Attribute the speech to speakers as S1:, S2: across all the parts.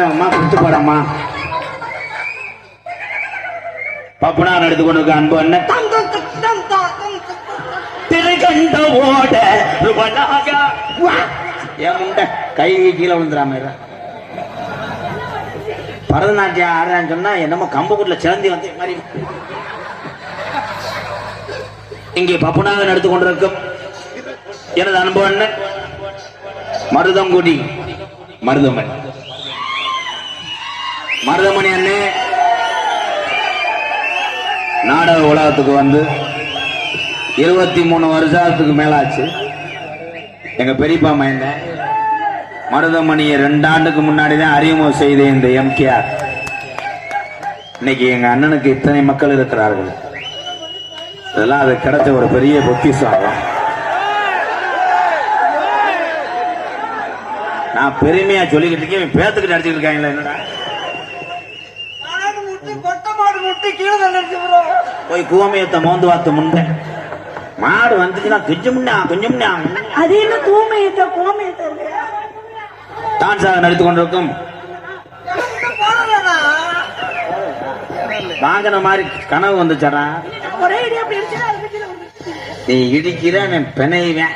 S1: அம்மா குத்து படம்மா பப்புனா எடுத்து கொண்டு அன்பு அண்ணன் திருகண்ட ஓட என் முண்டை கை கீழே விழுந்துடாம பரதநாட்டியம் ஆடுறான்னு சொன்னா என்னமோ கம்பக்கூட்ல சிலந்தி வந்து மாதிரி. இங்கே பப்புனாக எடுத்துக் கொண்டிருக்கும் எனது அன்பு அண்ணன் மருதங்குடி மருதமணி அண்ணே நாடக உலகத்துக்கு வந்து 23 வருஷத்துக்கு மேலாச்சு. எங்க பெரியப்பா மைந்த மருதமணியை 2 ஆண்டுக்கு முன்னாடிதான் அறிமுகம் செய்த இந்த எம்கேஆர் இன்னைக்கு எங்க அண்ணனுக்கு இத்தனை மக்கள் இருக்கிறார்கள். இதெல்லாம் அது கிடைச்ச ஒரு பெரிய பொக்கிஷம். நான் பெருமையா சொல்லிக்கிட்டு இருக்கேன், பேத்துக்கிட்டு அடிச்சுட்டு இருக்காங்களா? என்னடா போய் கூவமையத்தை மோந்து வாத்து முண்டை மாடு வந்துச்சுன்னா கொஞ்சம்
S2: அது என்ன தூமையத்தை கோமையத்தை
S1: டான்ஸாக நடித்துக் கொண்டிருக்கும் வாங்கின மாதிரி கனவு வந்துச்சடா. நீ இடிக்கிற பெனைவேன்.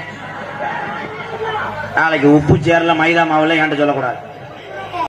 S1: நாளைக்கு உப்பு சேரல மைதா மாவுல என்கிட்ட சொல்லக்கூடாது.